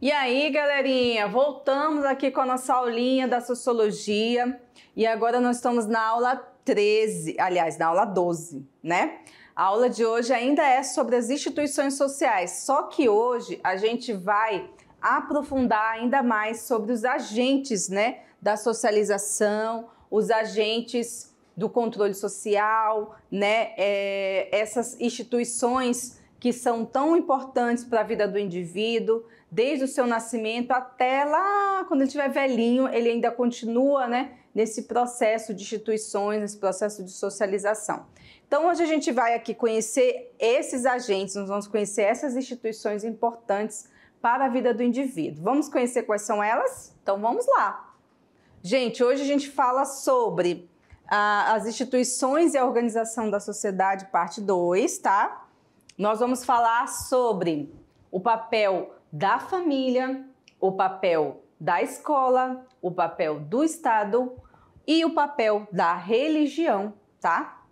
E aí, galerinha, voltamos aqui com a nossa aulinha da Sociologia e agora nós estamos na aula 13, aliás, na aula 12, né? A aula de hoje ainda é sobre as instituições sociais, só que hoje a gente vai aprofundar ainda mais sobre os agentes, né, da socialização, os agentes do controle social, né, essas instituições que são tão importantes para a vida do indivíduo, desde o seu nascimento até lá, quando ele estiver velhinho, ele ainda continua, né, nesse processo de instituições, nesse processo de socialização. Então, hoje a gente vai aqui conhecer esses agentes, nós vamos conhecer essas instituições importantes para a vida do indivíduo. Vamos conhecer quais são elas? Então, vamos lá. Gente, hoje a gente fala sobre as instituições e a organização da sociedade, parte 2, tá? Nós vamos falar sobre o papel da família, o papel da escola, o papel do Estado e o papel da religião, tá?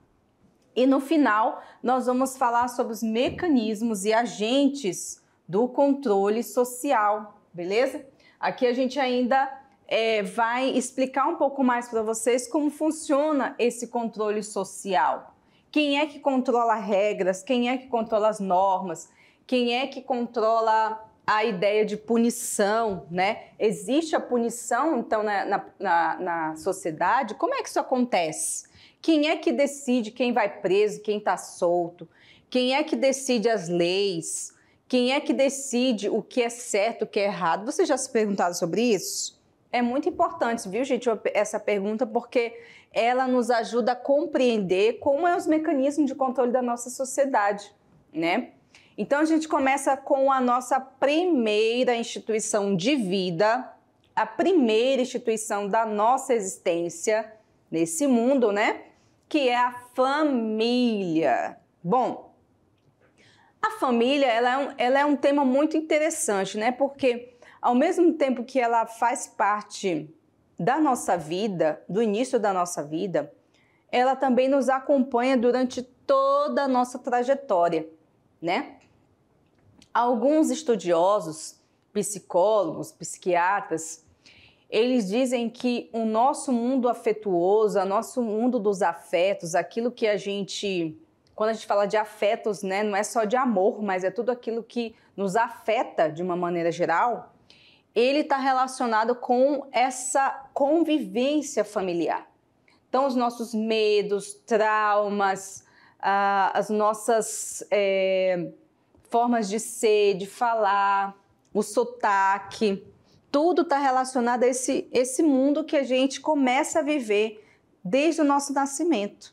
E no final, nós vamos falar sobre os mecanismos e agentes do controle social, beleza? Aqui a gente ainda vai explicar um pouco mais para vocês como funciona esse controle social. Quem é que controla regras? Quem é que controla as normas? Quem é que controla a ideia de punição, né? Existe a punição, então, na sociedade? Como é que isso acontece? Quem é que decide quem vai preso, quem está solto? Quem é que decide as leis? Quem é que decide o que é certo, o que é errado? Vocês já se perguntaram sobre isso? É muito importante, viu, gente, essa pergunta, porque ela nos ajuda a compreender como é os mecanismos de controle da nossa sociedade, né? Então, a gente começa com a nossa primeira instituição de vida, a primeira instituição da nossa existência nesse mundo, né? Que é a família. Bom, a família, ela é um tema muito interessante, né? Porque ao mesmo tempo que ela faz parte da nossa vida, do início da nossa vida, ela também nos acompanha durante toda a nossa trajetória, né? Alguns estudiosos, psicólogos, psiquiatras, eles dizem que o nosso mundo afetuoso, o nosso mundo dos afetos, aquilo que a gente, quando a gente fala de afetos, né, não é só de amor, mas é tudo aquilo que nos afeta de uma maneira geral, ele está relacionado com essa convivência familiar. Então, os nossos medos, traumas, as nossas formas de ser, de falar, o sotaque, tudo está relacionado a esse mundo que a gente começa a viver desde o nosso nascimento.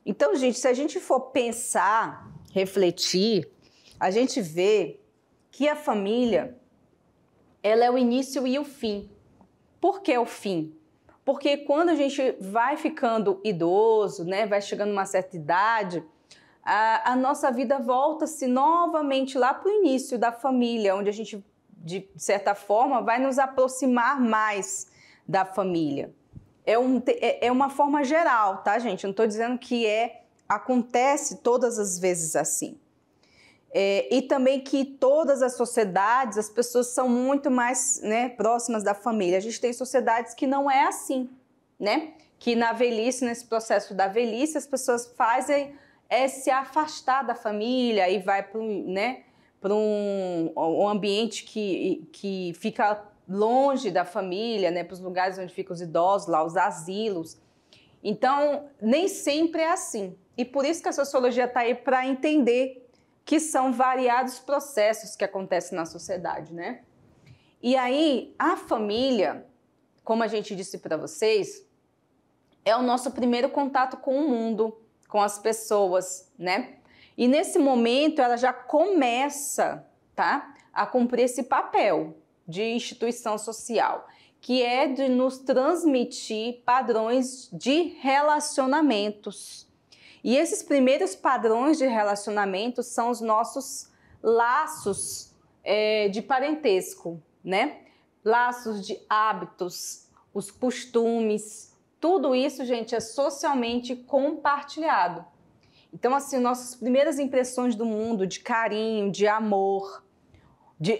Então, gente, se a gente for pensar, refletir, a gente vê que a família, ela é o início e o fim. Por que o fim? Porque quando a gente vai ficando idoso, né, vai chegando a uma certa idade, a nossa vida volta-se novamente lá para o início da família, onde a gente, de certa forma, vai nos aproximar mais da família. É uma forma geral, tá, gente? Eu não estou dizendo que acontece todas as vezes assim. E também que todas as sociedades, as pessoas são muito mais, né, próximas da família. A gente tem sociedades que não é assim, né? Que na velhice, nesse processo da velhice, as pessoas fazem se afastar da família e vai para um ambiente que fica longe da família, né, para os lugares onde ficam os idosos, lá os asilos. Então, nem sempre é assim. E por isso que a sociologia está aí para entender que são variados processos que acontecem na sociedade, né? E aí, a família, como a gente disse para vocês, é o nosso primeiro contato com o mundo, com as pessoas, né? E nesse momento, ela já começa, tá, a cumprir esse papel de instituição social, que é de nos transmitir padrões de relacionamentos. E esses primeiros padrões de relacionamento são os nossos laços de parentesco, né? Laços de hábitos, os costumes, tudo isso, gente, é socialmente compartilhado. Então, assim, nossas primeiras impressões do mundo, de carinho, de amor,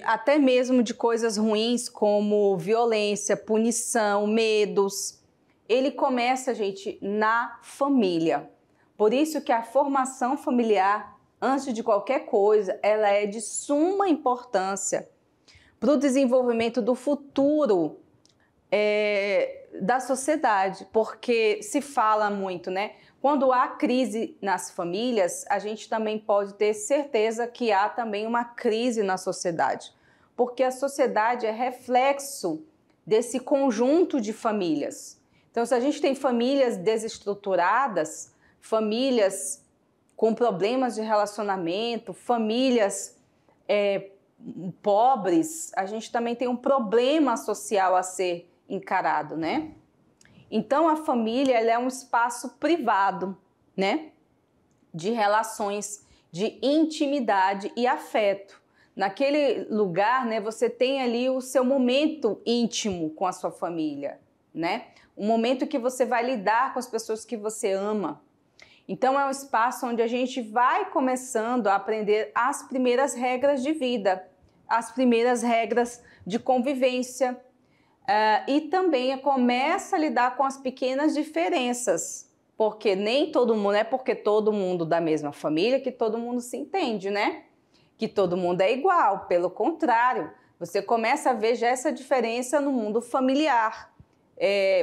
até mesmo de coisas ruins como violência, punição, medos. Ele começa, gente, na família. Por isso que a formação familiar, antes de qualquer coisa, ela é de suma importância para o desenvolvimento do futuro da sociedade, porque se fala muito, né? Quando há crise nas famílias, a gente também pode ter certeza que há também uma crise na sociedade, porque a sociedade é reflexo desse conjunto de famílias. Então, se a gente tem famílias desestruturadas, famílias com problemas de relacionamento, famílias pobres, a gente também tem um problema social a ser encarado, né? Então, a família ela é um espaço privado, né? De relações, de intimidade e afeto. Naquele lugar, né, você tem ali o seu momento íntimo com a sua família, né? Um momento que você vai lidar com as pessoas que você ama. Então, é um espaço onde a gente vai começando a aprender as primeiras regras de vida, as primeiras regras de convivência, e também começa a lidar com as pequenas diferenças, porque nem todo mundo, é porque todo mundo da mesma família que todo mundo se entende, né? Que todo mundo é igual, pelo contrário, você começa a ver já essa diferença no mundo familiar.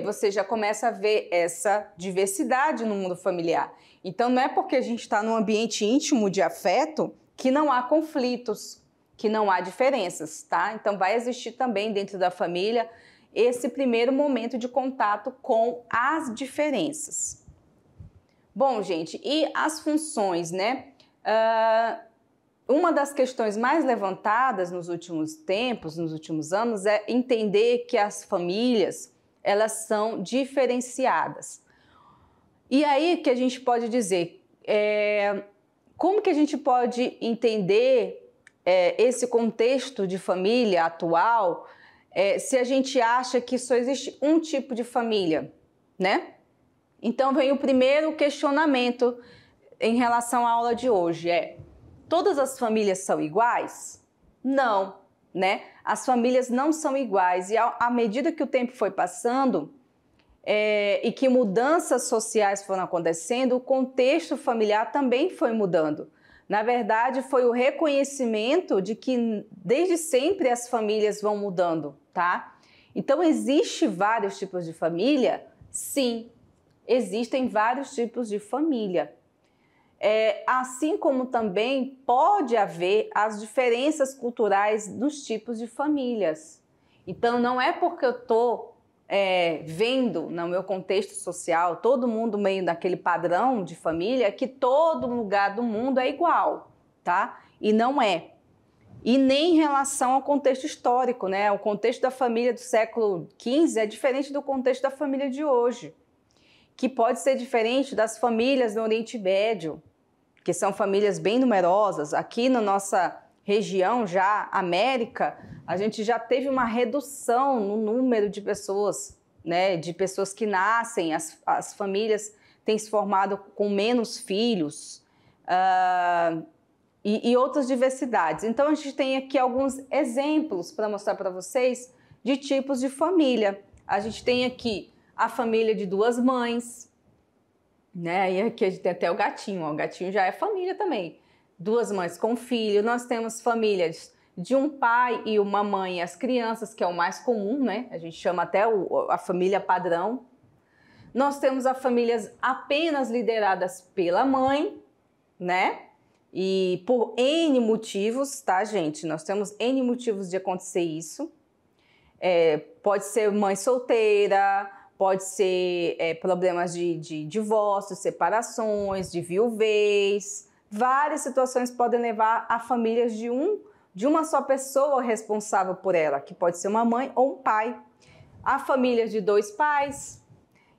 Você já começa a ver essa diversidade no mundo familiar. Então, não é porque a gente está num ambiente íntimo de afeto que não há conflitos, que não há diferenças, tá? Então, vai existir também dentro da família esse primeiro momento de contato com as diferenças. Bom, gente, e as funções, né? Uma das questões mais levantadas nos últimos tempos, nos últimos anos, é entender que as famílias, elas são diferenciadas. E aí que a gente pode dizer, como que a gente pode entender esse contexto de família atual, se a gente acha que só existe um tipo de família, né? Então vem o primeiro questionamento em relação à aula de hoje, todas as famílias são iguais? Não, né? As famílias não são iguais e à medida que o tempo foi passando e que mudanças sociais foram acontecendo, o contexto familiar também foi mudando. Na verdade, foi o reconhecimento de que desde sempre as famílias vão mudando, tá? Então, existe vários tipos de família? Sim, existem vários tipos de família. Assim como também pode haver as diferenças culturais dos tipos de famílias. Então, não é porque eu estou vendo no meu contexto social todo mundo meio daquele padrão de família que todo lugar do mundo é igual, tá? E não é. E nem em relação ao contexto histórico, né? O contexto da família do século XV é diferente do contexto da família de hoje, que pode ser diferente das famílias no Oriente Médio, que são famílias bem numerosas. Aqui na nossa região, já América, a gente já teve uma redução no número de pessoas, né? De pessoas que nascem, as famílias têm se formado com menos filhos e outras diversidades. Então, a gente tem aqui alguns exemplos para mostrar para vocês de tipos de família. A gente tem aqui a família de duas mães, né? E aqui a gente tem até o gatinho, ó. O gatinho já é família também. Duas mães com filho. Nós temos famílias de um pai e uma mãe e as crianças, que é o mais comum, né? A gente chama até a família padrão. Nós temos as famílias apenas lideradas pela mãe, né? E por N motivos, tá, gente? Nós temos N motivos de acontecer isso. Pode ser mãe solteira, pode ser problemas de divórcio, separações, de viuvez. Várias situações podem levar a famílias de uma só pessoa responsável por ela, que pode ser uma mãe ou um pai. Há famílias de dois pais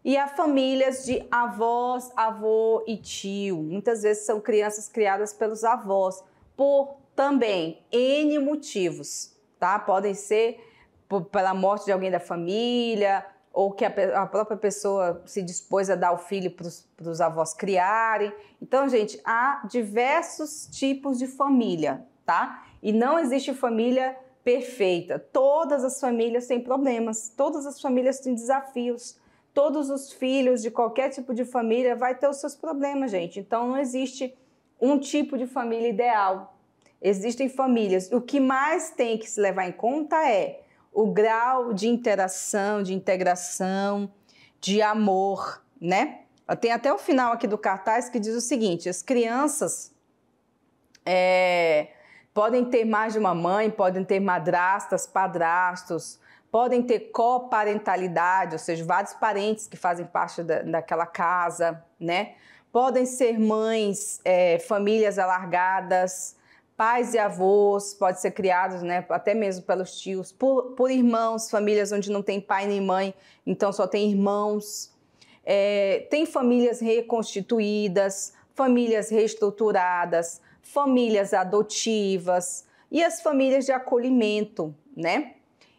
e há famílias de avós, avô e tio. Muitas vezes são crianças criadas pelos avós, por também N motivos, tá? Podem ser pela morte de alguém da família, ou que a própria pessoa se dispôs a dar o filho para os avós criarem. Então, gente, há diversos tipos de família, tá? E não existe família perfeita. Todas as famílias têm problemas, todas as famílias têm desafios. Todos os filhos de qualquer tipo de família vai ter os seus problemas, gente. Então não existe um tipo de família ideal. Existem famílias. O que mais tem que se levar em conta é o grau de interação, de integração, de amor, né? Tem até o final aqui do cartaz que diz o seguinte: as crianças podem ter mais de uma mãe, podem ter madrastas, padrastos, podem ter coparentalidade, ou seja, vários parentes que fazem parte daquela casa, né? Podem ser mães, famílias alargadas, pais e avós, podem ser criados, né, até mesmo pelos tios, por irmãos, famílias onde não tem pai nem mãe, então só tem irmãos. Tem famílias reconstituídas, famílias reestruturadas, famílias adotivas e as famílias de acolhimento, né?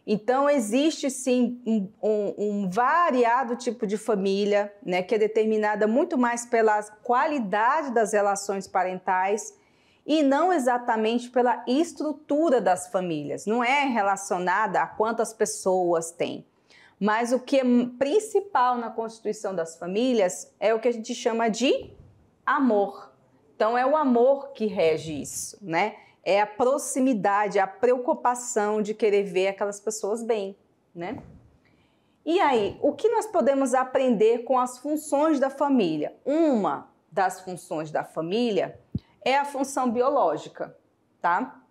Então, existe sim um variado tipo de família, né, que é determinada muito mais pela qualidade das relações parentais e não exatamente pela estrutura das famílias. Não é relacionada a quantas pessoas tem. Mas o que é principal na constituição das famílias é o que a gente chama de amor. Então, é o amor que rege isso, né? É a proximidade, a preocupação de querer ver aquelas pessoas bem, né? E aí, o que nós podemos aprender com as funções da família? Uma das funções da família é a função biológica, tá?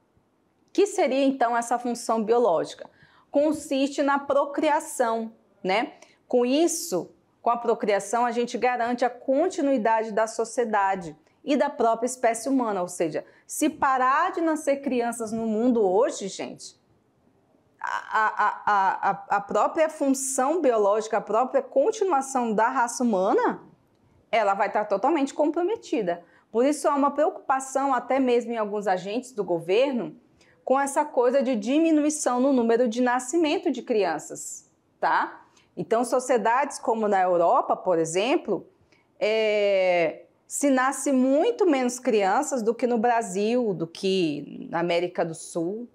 Que seria então essa função biológica? Consiste na procriação, né? Com isso, com a procriação, a gente garante a continuidade da sociedade e da própria espécie humana, ou seja, se parar de nascer crianças no mundo hoje, gente, a própria função biológica, a própria continuação da raça humana, ela vai estar totalmente comprometida. Por isso há uma preocupação, até mesmo em alguns agentes do governo, com essa coisa de diminuição no número de nascimento de crianças, tá? Então, sociedades como na Europa, por exemplo, se nasce muito menos crianças do que no Brasil, do que na América do Sul.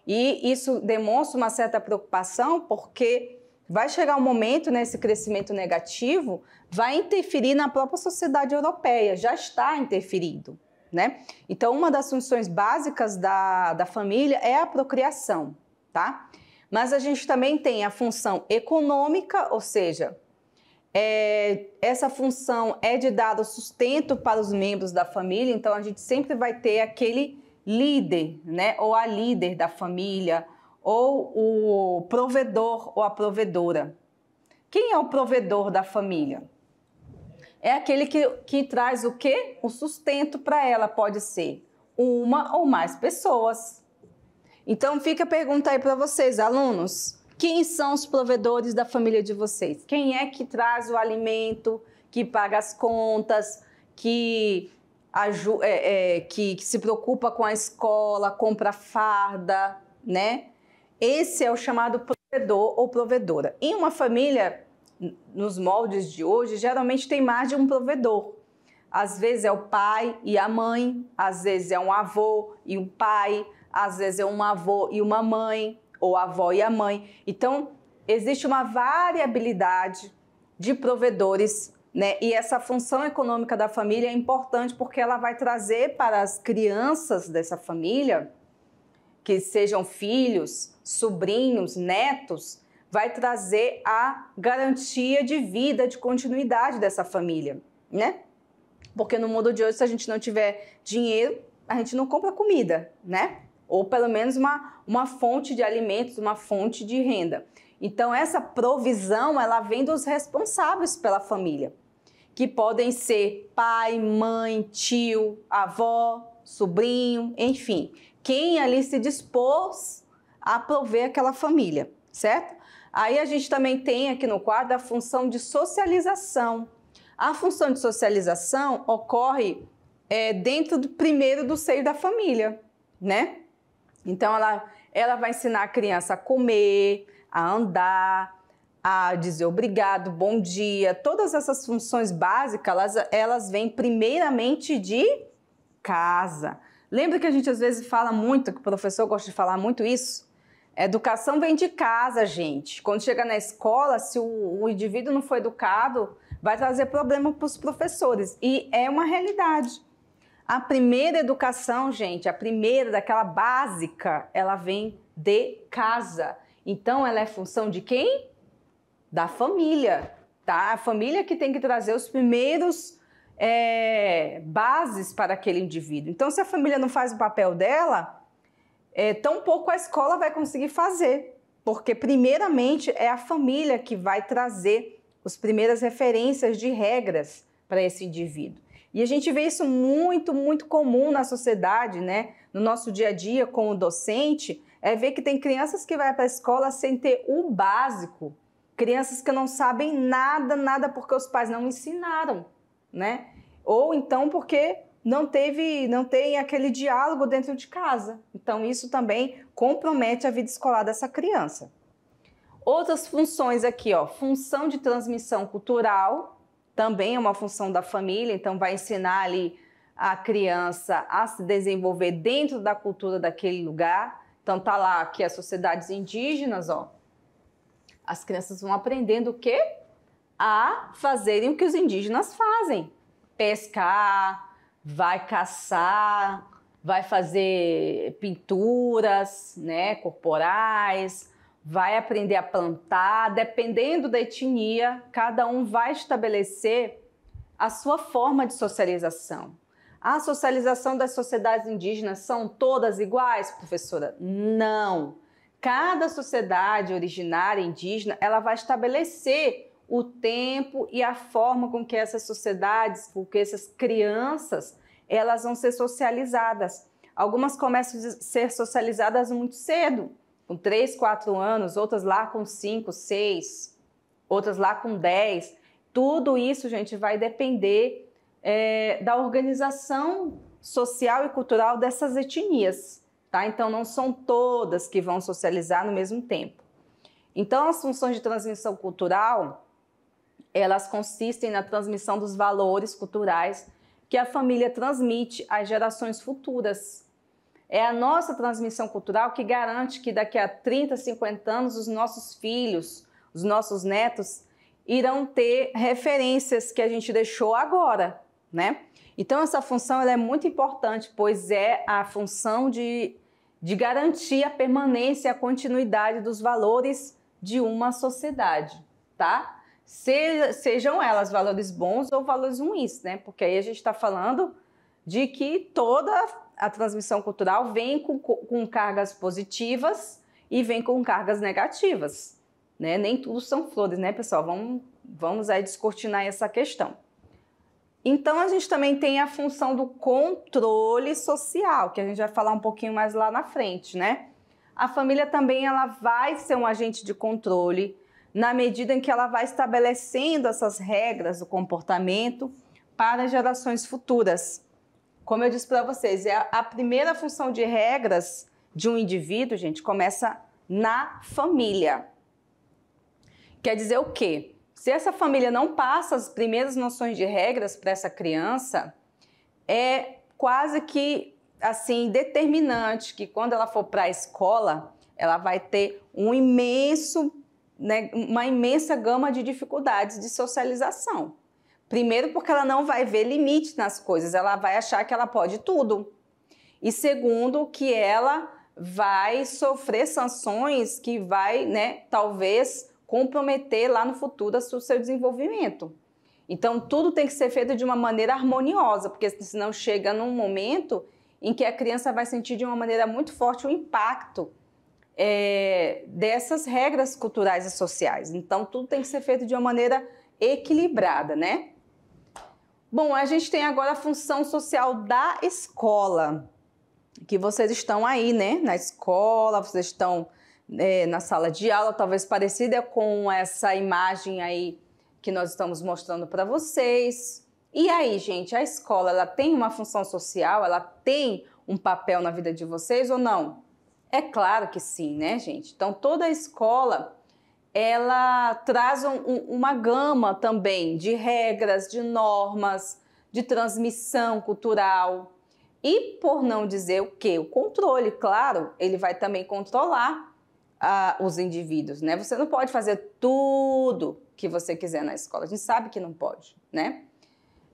E isso demonstra uma certa preocupação, porque vai chegar um momento, nesse crescimento negativo, vai interferir na própria sociedade europeia, já está interferindo, né? Então, uma das funções básicas da família é a procriação, tá? Mas a gente também tem a função econômica, ou seja, essa função é de dar o sustento para os membros da família, então a gente sempre vai ter aquele líder, né? Ou a líder da família, ou o provedor ou a provedora. Quem é o provedor da família? É aquele que traz o quê? O sustento para ela, pode ser uma ou mais pessoas. Então fica a pergunta aí para vocês, alunos. Quem são os provedores da família de vocês? Quem é que traz o alimento, que paga as contas, que se preocupa com a escola, compra farda, né? Esse é o chamado provedor ou provedora. Em uma família, nos moldes de hoje, geralmente tem mais de um provedor. Às vezes é o pai e a mãe, às vezes é um avô e um pai, às vezes é um avô e uma mãe, ou a avó e a mãe. Então, existe uma variabilidade de provedores, né? E essa função econômica da família é importante porque ela vai trazer para as crianças dessa família, que sejam filhos, sobrinhos, netos, vai trazer a garantia de vida, de continuidade dessa família, né? Porque no mundo de hoje, se a gente não tiver dinheiro, a gente não compra comida, né? Ou pelo menos uma fonte de alimentos, uma fonte de renda. Então, essa provisão, ela vem dos responsáveis pela família, que podem ser pai, mãe, tio, avó, sobrinho, enfim. Quem ali se dispôs a prover aquela família, certo? Aí a gente também tem aqui no quadro a função de socialização. A função de socialização ocorre dentro primeiro do seio da família, né? Então, ela vai ensinar a criança a comer, a andar, a dizer obrigado, bom dia. Todas essas funções básicas, elas vêm primeiramente de casa. Lembra que a gente às vezes fala muito, que o professor gosta de falar muito isso? Educação vem de casa, gente. Quando chega na escola, se o indivíduo não for educado, vai trazer problema para os professores. E é uma realidade. A primeira educação, gente, a primeira daquela básica, ela vem de casa. Então, ela é função de quem? Da família, tá? A família que tem que trazer os primeiros bases para aquele indivíduo. Então, se a família não faz o papel dela, tão pouco a escola vai conseguir fazer, porque primeiramente é a família que vai trazer as primeiras referências de regras para esse indivíduo. E a gente vê isso muito, muito comum na sociedade, né? No nosso dia a dia como docente, ver que tem crianças que vão para a escola sem ter o básico, crianças que não sabem nada porque os pais não ensinaram, né? Ou então porque não tem aquele diálogo dentro de casa. Então, isso também compromete a vida escolar dessa criança. Outras funções aqui, ó, função de transmissão cultural, também é uma função da família, então vai ensinar ali a criança a se desenvolver dentro da cultura daquele lugar. Então, tá lá aqui as sociedades indígenas, ó. As crianças vão aprendendo o quê? A fazerem o que os indígenas fazem. Pescar, vai caçar, vai fazer pinturas, né, corporais, vai aprender a plantar. Dependendo da etnia, cada um vai estabelecer a sua forma de socialização. A socialização das sociedades indígenas são todas iguais, professora? Não. Cada sociedade originária indígena, ela vai estabelecer o tempo e a forma com que essas sociedades, com que essas crianças, elas vão ser socializadas. Algumas começam a ser socializadas muito cedo, com 3, 4 anos, outras lá com 5, 6, outras lá com 10. Tudo isso, gente, vai depender da organização social e cultural dessas etnias, tá? Então, não são todas que vão socializar no mesmo tempo. Então, as funções de transmissão cultural, elas consistem na transmissão dos valores culturais que a família transmite às gerações futuras. É a nossa transmissão cultural que garante que daqui a 30, 50 anos os nossos filhos, os nossos netos irão ter referências que a gente deixou agora, né? Então essa função ela é muito importante, pois é a função de garantir a permanência e a continuidade dos valores de uma sociedade, tá? Sejam elas valores bons ou valores ruins, né? Porque aí a gente está falando de que toda a transmissão cultural vem com cargas positivas e vem com cargas negativas, né? Nem tudo são flores, né, pessoal? Vamos aí descortinar essa questão. Então, a gente também tem a função do controle social, que a gente vai falar um pouquinho mais lá na frente, né? A família também ela vai ser um agente de controle, na medida em que ela vai estabelecendo essas regras do comportamento para gerações futuras. Como eu disse para vocês, a primeira função de regras de um indivíduo, gente, começa na família. Quer dizer o quê? Se essa família não passa as primeiras noções de regras para essa criança, é quase que assim determinante que quando ela for para a escola, ela vai ter uma imensa gama de dificuldades de socialização. Primeiro, porque ela não vai ver limite nas coisas, ela vai achar que ela pode tudo. E segundo, que ela vai sofrer sanções que vai, talvez comprometer lá no futuro o seu desenvolvimento. Então, tudo tem que ser feito de uma maneira harmoniosa, porque senão chega num momento em que a criança vai sentir de uma maneira muito forte o impacto dessas regras culturais e sociais. Então, tudo tem que ser feito de uma maneira equilibrada, né? Bom, a gente tem agora a função social da escola, que vocês estão aí, né? Na escola, vocês estão na sala de aula, talvez parecida com essa imagem aí que nós estamos mostrando para vocês. E aí, gente, a escola, ela tem uma função social? Ela tem um papel na vida de vocês ou não? É claro que sim, né, gente? Então, toda a escola, ela traz uma gama também de regras, de normas, de transmissão cultural. E por não dizer o quê? O controle, claro, ele vai também controlar os indivíduos, né? Você não pode fazer tudo que você quiser na escola, a gente sabe que não pode, né?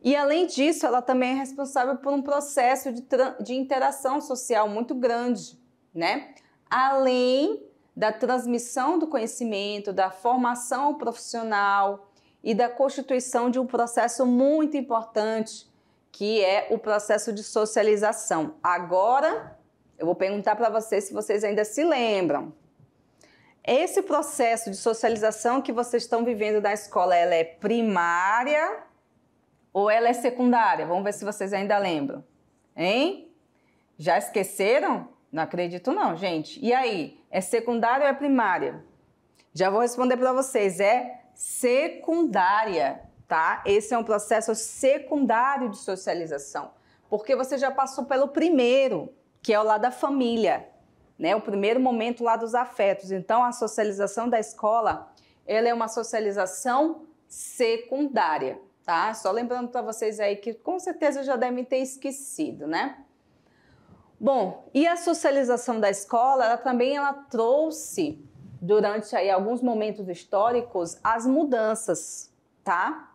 E além disso, ela também é responsável por um processo de interação social muito grande, né? Além da transmissão do conhecimento, da formação profissional e da constituição de um processo muito importante, que é o processo de socialização. Agora, eu vou perguntar para vocês se vocês ainda se lembram. Esse processo de socialização que vocês estão vivendo na escola, ela é primária ou ela é secundária? Vamos ver se vocês ainda lembram. Hein? Já esqueceram? Não acredito não, gente. E aí, é secundária ou é primária? Já vou responder para vocês, é secundária, tá? Esse é um processo secundário de socialização, porque você já passou pelo primeiro, que é o lá da família, né? O primeiro momento lá dos afetos. Então, a socialização da escola, ela é uma socialização secundária, tá? Só lembrando para vocês aí que com certeza já devem ter esquecido, né? Bom, e a socialização da escola, ela trouxe, durante aí alguns momentos históricos, as mudanças, tá?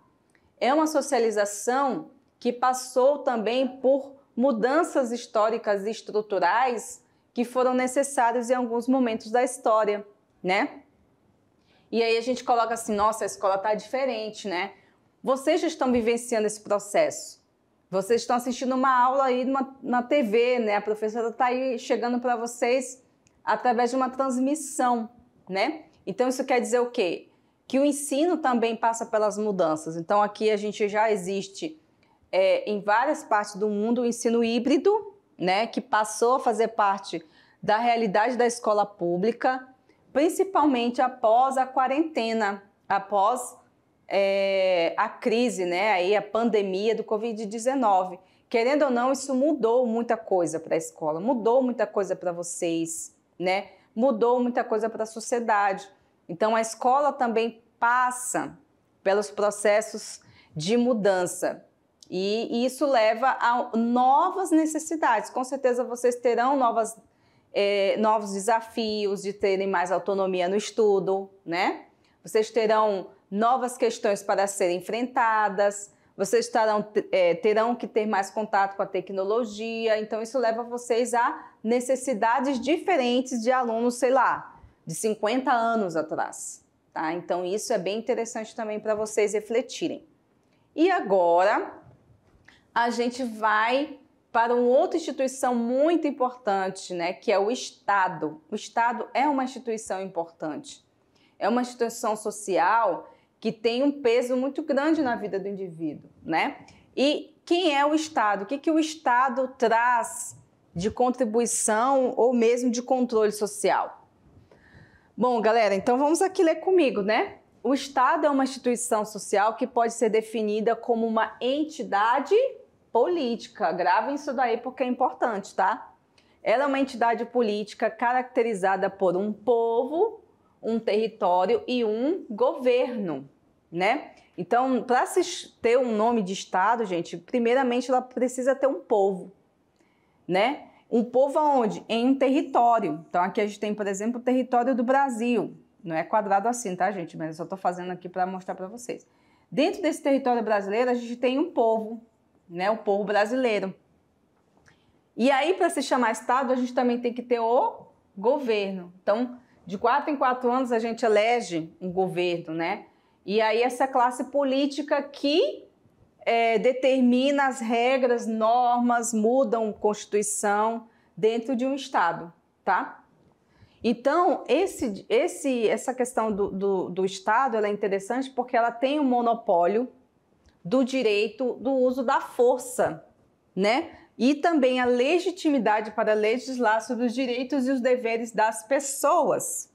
É uma socialização que passou também por mudanças históricas e estruturais que foram necessárias em alguns momentos da história, né? E aí a gente coloca assim, nossa, a escola tá diferente, né? Vocês já estão vivenciando esse processo. Vocês estão assistindo uma aula aí na TV, né? A professora está aí chegando para vocês através de uma transmissão, né? Então, isso quer dizer o quê? Que o ensino também passa pelas mudanças. Então, aqui a gente já existe em várias partes do mundo o ensino híbrido, né? Que passou a fazer parte da realidade da escola pública, principalmente após a quarentena, após a crise, né? Aí a pandemia do Covid-19. Querendo ou não, isso mudou muita coisa para a escola, mudou muita coisa para vocês, né? Mudou muita coisa para a sociedade. Então, a escola também passa pelos processos de mudança e isso leva a novas necessidades. Com certeza, vocês terão novos desafios de terem mais autonomia no estudo, né? Vocês terão novas questões para serem enfrentadas, vocês terão que ter mais contato com a tecnologia, então isso leva vocês a necessidades diferentes de alunos, sei lá, de 50 anos atrás, tá? Então isso é bem interessante também para vocês refletirem. E agora a gente vai para uma outra instituição muito importante, né, que é o Estado. O Estado é uma instituição importante, é uma instituição social que tem um peso muito grande na vida do indivíduo, né? E quem é o Estado? O que o Estado traz de contribuição ou mesmo de controle social? Bom, galera, então vamos aqui ler comigo, né? O Estado é uma instituição social que pode ser definida como uma entidade política. Gravem isso daí porque é importante, tá? Ela é uma entidade política caracterizada por um povo, um território e um governo, né? Então, para se ter um nome de Estado, gente, primeiramente ela precisa ter um povo, né? Um povo aonde? Em um território. Então, aqui a gente tem, por exemplo, o território do Brasil. Não é quadrado assim, tá, gente? Mas eu só estou fazendo aqui para mostrar para vocês. Dentro desse território brasileiro, a gente tem um povo, né? O povo brasileiro. E aí, para se chamar Estado, a gente também tem que ter o governo. Então, de 4 em 4 anos a gente elege um governo, né? E aí essa classe política que determina as regras, normas, mudam Constituição dentro de um Estado, tá? Então, essa questão do Estado ela é interessante porque ela tem um monopólio do direito do uso da força, né? E também a legitimidade para legislar sobre os direitos e os deveres das pessoas.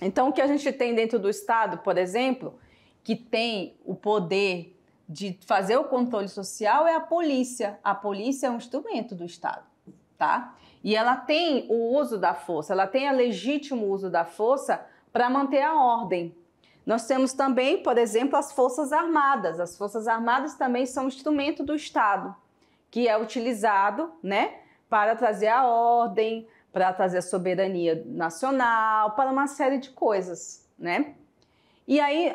Então, o que a gente tem dentro do Estado, por exemplo, que tem o poder de fazer o controle social é a polícia. A polícia é um instrumento do Estado, tá? E ela tem o uso da força, ela tem o legítimo uso da força para manter a ordem. Nós temos também, por exemplo, as Forças Armadas. As Forças Armadas também são um instrumento do Estado, que é utilizado, né, para trazer a ordem, para trazer a soberania nacional, para uma série de coisas, né? E aí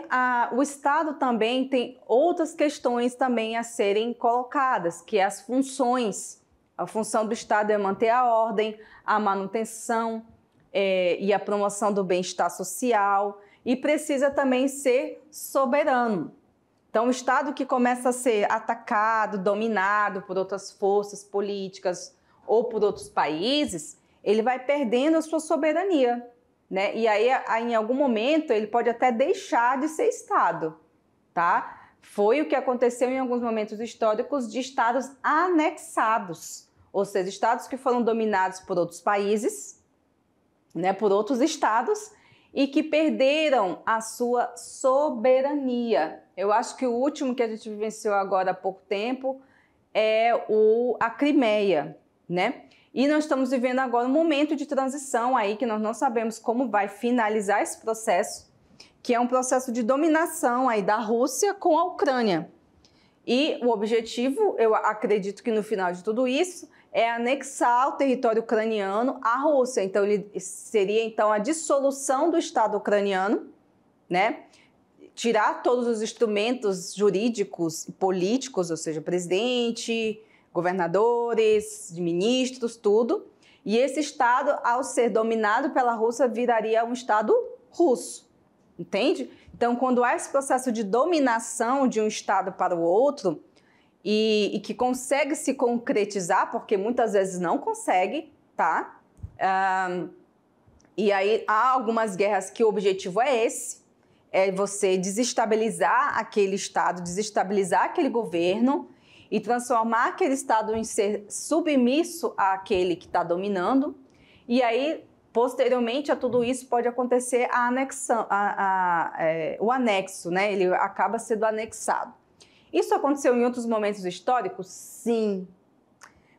o Estado também tem outras questões também a serem colocadas, que é as funções. A função do Estado é manter a ordem, a manutenção e a promoção do bem-estar social, e precisa também ser soberano. Então, o Estado que começa a ser atacado, dominado por outras forças políticas ou por outros países, ele vai perdendo a sua soberania, né? E aí, em algum momento, ele pode até deixar de ser Estado, tá? Foi o que aconteceu em alguns momentos históricos de Estados anexados, ou seja, Estados que foram dominados por outros países, né, por outros Estados, e que perderam a sua soberania. Eu acho que o último que a gente vivenciou agora há pouco tempo é a Crimeia, né? E nós estamos vivendo agora um momento de transição aí que nós não sabemos como vai finalizar esse processo, que é um processo de dominação aí da Rússia com a Ucrânia. E o objetivo, eu acredito que no final de tudo isso, é anexar o território ucraniano à Rússia. Então, ele seria então a dissolução do Estado ucraniano, né? Tirar todos os instrumentos jurídicos e políticos, ou seja, presidente, governadores, ministros, tudo. E esse Estado, ao ser dominado pela Rússia, viraria um Estado russo, entende? Então, quando há esse processo de dominação de um Estado para o outro, e que consegue se concretizar, porque muitas vezes não consegue, tá? E aí há algumas guerras que o objetivo é esse, é você desestabilizar aquele Estado, desestabilizar aquele governo e transformar aquele Estado em ser submisso àquele que está dominando. E aí, posteriormente a tudo isso, pode acontecer a anexão, o anexo, né? Ele acaba sendo anexado. Isso aconteceu em outros momentos históricos? Sim.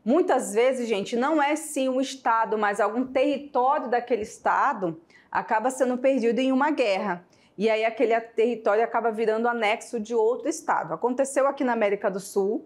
Muitas vezes, gente, não é sim um Estado, mas algum território daquele Estado acaba sendo perdido em uma guerra. E aí aquele território acaba virando anexo de outro Estado. Aconteceu aqui na América do Sul,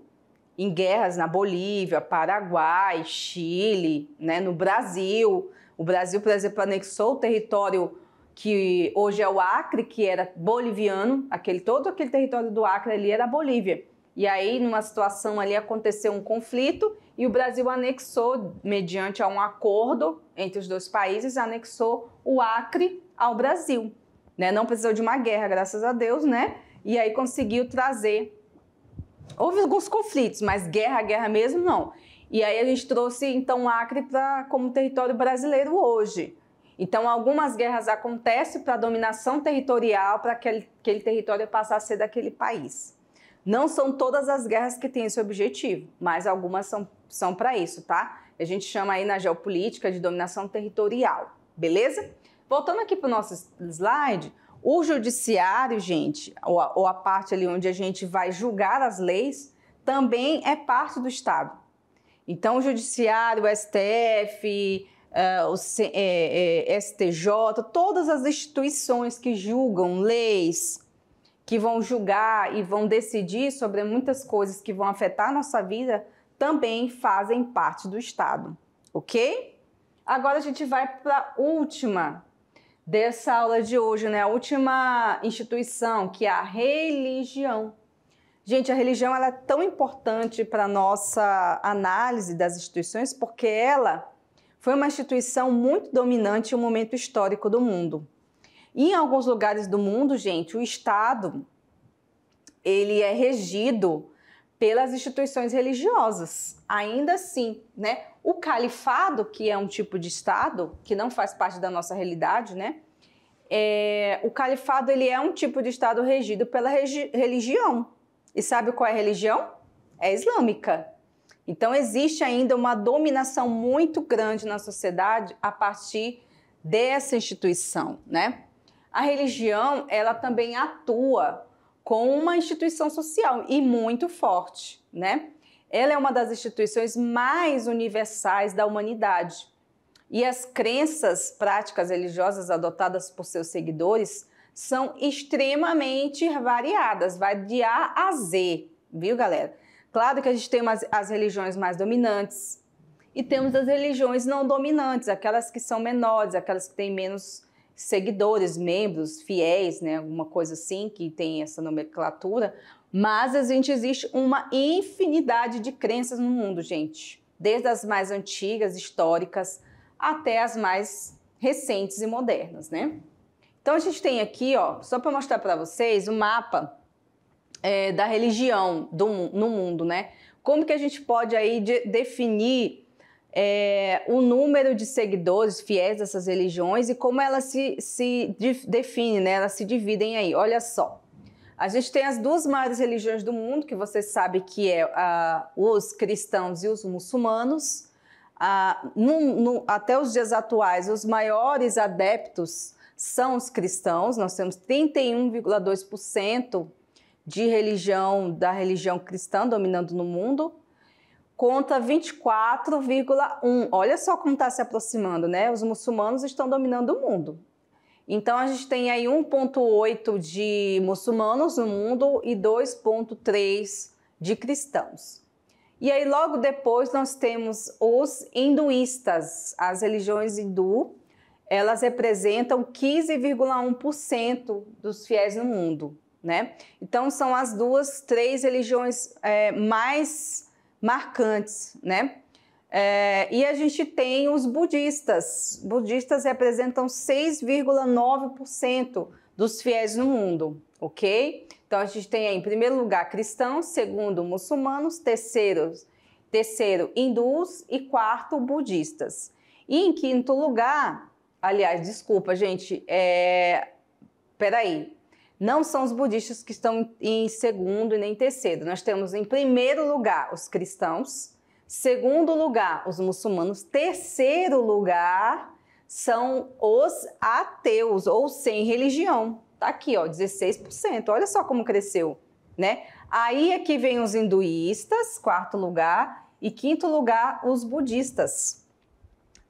em guerras na Bolívia, Paraguai, Chile, né, no Brasil. O Brasil, por exemplo, anexou o território que hoje é o Acre, que era boliviano, todo aquele território do Acre ali era a Bolívia. E aí, numa situação ali, aconteceu um conflito e o Brasil anexou, mediante a um acordo entre os dois países, anexou o Acre ao Brasil. Né? Não precisou de uma guerra, graças a Deus, né? E aí conseguiu trazer... Houve alguns conflitos, mas guerra mesmo, não. E aí a gente trouxe, então, o Acre como território brasileiro hoje. Então, algumas guerras acontecem para a dominação territorial, para aquele território passar a ser daquele país. Não são todas as guerras que têm esse objetivo, mas algumas são para isso, tá? A gente chama aí na geopolítica de dominação territorial, beleza? Voltando aqui para o nosso slide, o judiciário, gente, ou a parte ali onde a gente vai julgar as leis, também é parte do Estado. Então, o judiciário, o STF... o STJ, todas as instituições que julgam leis, que vão julgar e vão decidir sobre muitas coisas que vão afetar a nossa vida, também fazem parte do Estado, ok? Agora a gente vai para a última dessa aula de hoje, né? A última instituição, que é a religião. Gente, a religião ela é tão importante para a nossa análise das instituições, porque ela foi uma instituição muito dominante em um momento histórico do mundo. E em alguns lugares do mundo, gente, o Estado ele é regido pelas instituições religiosas. Ainda assim, né? O califado, que é um tipo de Estado, que não faz parte da nossa realidade, né? O califado ele é um tipo de Estado regido pela religião. E sabe qual é a religião? É islâmica. Então, existe ainda uma dominação muito grande na sociedade a partir dessa instituição, né? A religião, ela também atua como uma instituição social e muito forte, né? Ela é uma das instituições mais universais da humanidade. E as crenças, práticas religiosas adotadas por seus seguidores são extremamente variadas, vai de A a Z, viu, galera? Claro que a gente tem as religiões mais dominantes e temos as religiões não dominantes, aquelas que são menores, aquelas que têm menos seguidores, membros, fiéis, né? Alguma coisa assim, que tem essa nomenclatura. Mas existe uma infinidade de crenças no mundo, gente. Desde as mais antigas, históricas, até as mais recentes e modernas, né? Então a gente tem aqui, ó, só para mostrar para vocês, o mapa da religião no mundo, né? Como que a gente pode aí definir o número de seguidores fiéis dessas religiões e como elas se definem, né? Elas se dividem aí. Olha só, a gente tem as duas maiores religiões do mundo, que você sabe que é os cristãos e os muçulmanos. Até os dias atuais, os maiores adeptos são os cristãos. Nós temos 31,2% da religião cristã dominando no mundo, contra 24,1%. Olha só como está se aproximando, né? Os muçulmanos estão dominando o mundo. Então, a gente tem aí 1,8% de muçulmanos no mundo e 2,3% de cristãos. E aí, logo depois, nós temos os hinduístas. As religiões hindu, elas representam 15,1% dos fiéis no mundo, né? Então, são as três religiões mais marcantes, né? E a gente tem os budistas. Budistas representam 6,9% dos fiéis no mundo, ok? Então, a gente tem aí, em primeiro lugar, cristãos, segundo, muçulmanos, terceiro, hindus e quarto, budistas. E em quinto lugar, aliás, desculpa, gente, peraí, não são os budistas que estão em segundo e nem terceiro. Nós temos em primeiro lugar os cristãos, segundo lugar os muçulmanos, terceiro lugar são os ateus ou sem religião. Tá aqui, ó, 16%. Olha só como cresceu, né? Aí aqui vem os hinduístas, quarto lugar, e quinto lugar os budistas.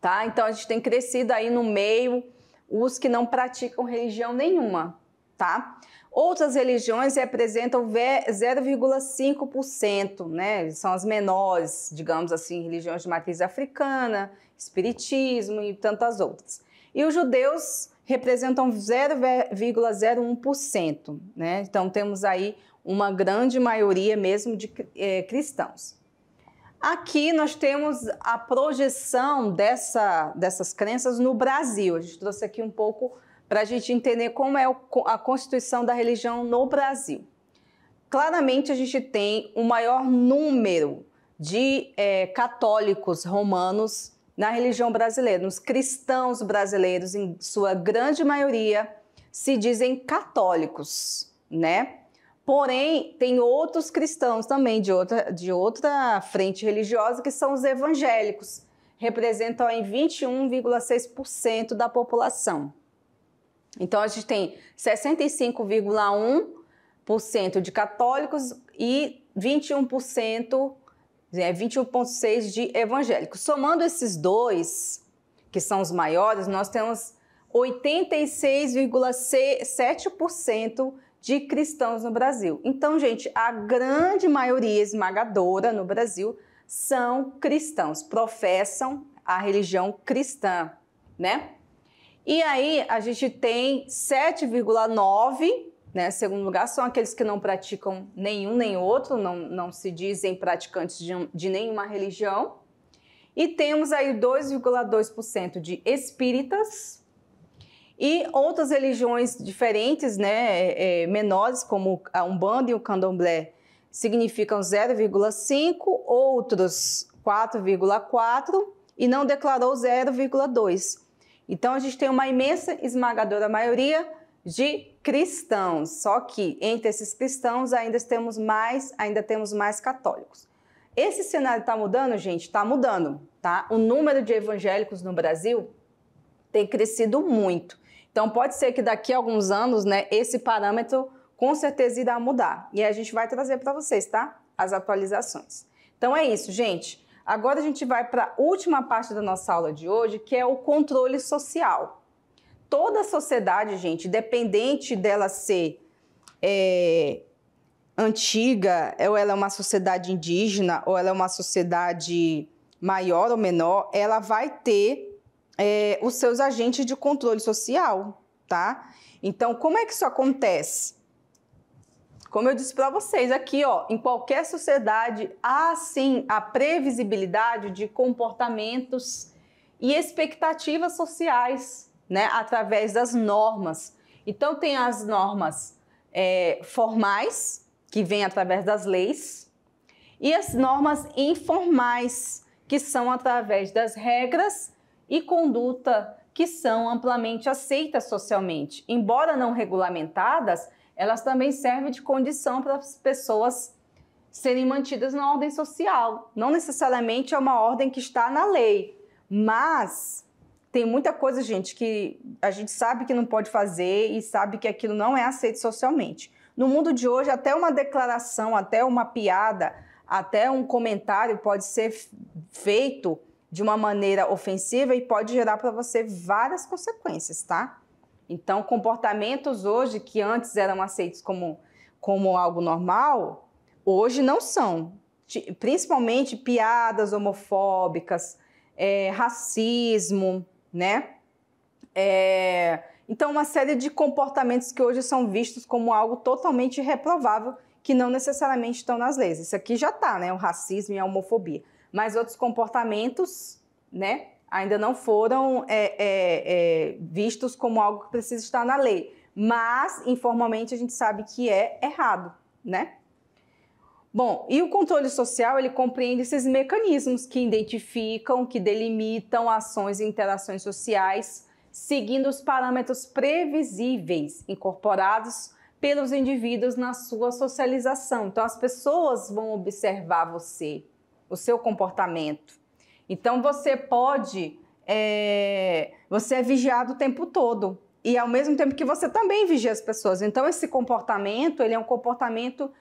Tá? Então a gente tem crescido aí no meio os que não praticam religião nenhuma, tá? Outras religiões representam 0,5%, né? São as menores, digamos assim, religiões de matriz africana, espiritismo e tantas outras. E os judeus representam 0,01%, né? Então temos aí uma grande maioria mesmo de cristãos. Aqui nós temos a projeção dessas crenças no Brasil. A gente trouxe aqui um pouco para a gente entender como é a constituição da religião no Brasil. Claramente a gente tem o maior número de católicos romanos na religião brasileira. Os cristãos brasileiros, em sua grande maioria, se dizem católicos, né? Porém, tem outros cristãos também de outra frente religiosa, que são os evangélicos, representam em 21,6% da população. Então, a gente tem 65,1% de católicos e 21,6% de evangélicos. Somando esses dois, que são os maiores, nós temos 86,7% de cristãos no Brasil. Então, gente, a grande maioria esmagadora no Brasil são cristãos, professam a religião cristã, né? E aí, a gente tem 7,9%, né? Segundo lugar, são aqueles que não praticam nenhum nem outro, não se dizem praticantes de nenhuma religião. E temos aí 2,2% de espíritas e outras religiões diferentes, né? Menores, como a Umbanda e o Candomblé, significam 0,5%, outros 4,4% e não declarou 0,2%. Então, a gente tem uma imensa, esmagadora maioria de cristãos, só que entre esses cristãos ainda temos mais católicos. Esse cenário está mudando, gente? Está mudando, tá? O número de evangélicos no Brasil tem crescido muito. Então, pode ser que daqui a alguns anos, né, esse parâmetro com certeza irá mudar. E a gente vai trazer para vocês, tá? As atualizações. Então, é isso, gente. Agora a gente vai para a última parte da nossa aula de hoje, que é o controle social. Toda a sociedade, gente, independente dela ser antiga, ou ela é uma sociedade indígena, ou ela é uma sociedade maior ou menor, ela vai ter os seus agentes de controle social, tá? Então, como é que isso acontece? Como eu disse para vocês aqui, ó, em qualquer sociedade há sim a previsibilidade de comportamentos e expectativas sociais, né, através das normas. Então tem as normas formais, que vêm através das leis, e as normas informais, que são através das regras e conduta que são amplamente aceitas socialmente. Embora não regulamentadas, elas também servem de condição para as pessoas serem mantidas na ordem social. Não necessariamente é uma ordem que está na lei, mas tem muita coisa, gente, que a gente sabe que não pode fazer e sabe que aquilo não é aceito socialmente. No mundo de hoje, até uma declaração, até uma piada, até um comentário pode ser feito de uma maneira ofensiva e pode gerar para você várias consequências, tá? Então, comportamentos hoje que antes eram aceitos como algo normal, hoje não são. Principalmente piadas homofóbicas, racismo, né? Então, uma série de comportamentos que hoje são vistos como algo totalmente reprovável, que não necessariamente estão nas leis. Isso aqui já está, né? O racismo e a homofobia. Mas outros comportamentos, né? Ainda não foram vistos como algo que precisa estar na lei. Mas, informalmente, a gente sabe que é errado, né? Bom, e o controle social, ele compreende esses mecanismos que identificam, que delimitam ações e interações sociais, seguindo os parâmetros previsíveis incorporados pelos indivíduos na sua socialização. Então, as pessoas vão observar você, o seu comportamento. Então, você é vigiado o tempo todo e ao mesmo tempo que você também vigia as pessoas. Então, esse comportamento, ele é um comportamento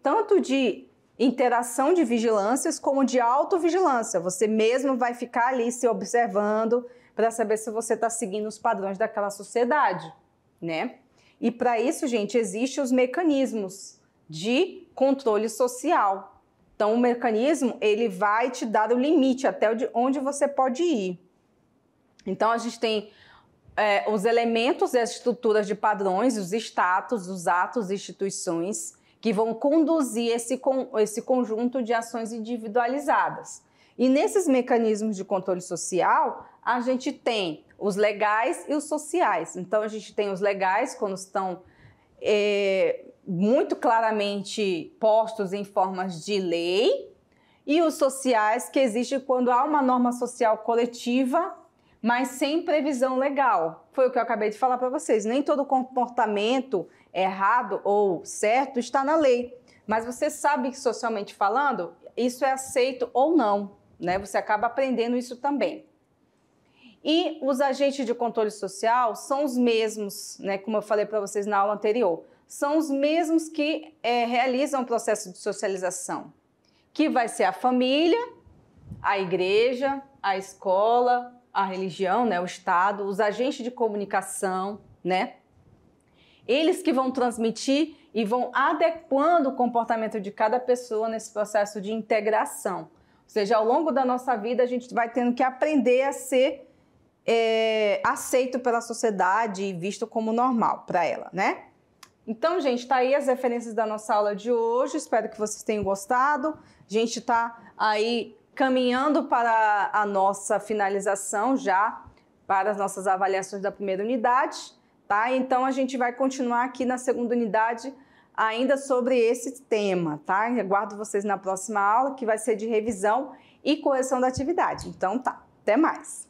tanto de interação de vigilâncias como de autovigilância. Você mesmo vai ficar ali se observando para saber se você está seguindo os padrões daquela sociedade, né? E para isso, gente, existem os mecanismos de controle social. Então, o mecanismo, ele vai te dar o limite até onde você pode ir. Então, a gente tem os elementos e as estruturas de padrões, os status, os atos e instituições que vão conduzir esse conjunto de ações individualizadas. E nesses mecanismos de controle social, a gente tem os legais e os sociais. Então, a gente tem os legais quando estão muito claramente postos em formas de lei, e os sociais, que existem quando há uma norma social coletiva, mas sem previsão legal. Foi o que eu acabei de falar para vocês. Nem todo comportamento errado ou certo está na lei, mas você sabe que, socialmente falando, isso é aceito ou não, né? Você acaba aprendendo isso também. E os agentes de controle social são os mesmos, né? Como eu falei para vocês na aula anterior, são os mesmos que realizam o processo de socialização, que vai ser a família, a igreja, a escola, a religião, né? O Estado, os agentes de comunicação, né? Eles que vão transmitir e vão adequando o comportamento de cada pessoa nesse processo de integração. Ou seja, ao longo da nossa vida, a gente vai tendo que aprender a ser aceito pela sociedade e visto como normal para ela, né? Então, gente, tá aí as referências da nossa aula de hoje. Espero que vocês tenham gostado. A gente tá aí caminhando para a nossa finalização já, para as nossas avaliações da primeira unidade, tá? Então, a gente vai continuar aqui na segunda unidade ainda sobre esse tema, tá? Aguardo vocês na próxima aula, que vai ser de revisão e correção da atividade. Então, tá. Até mais!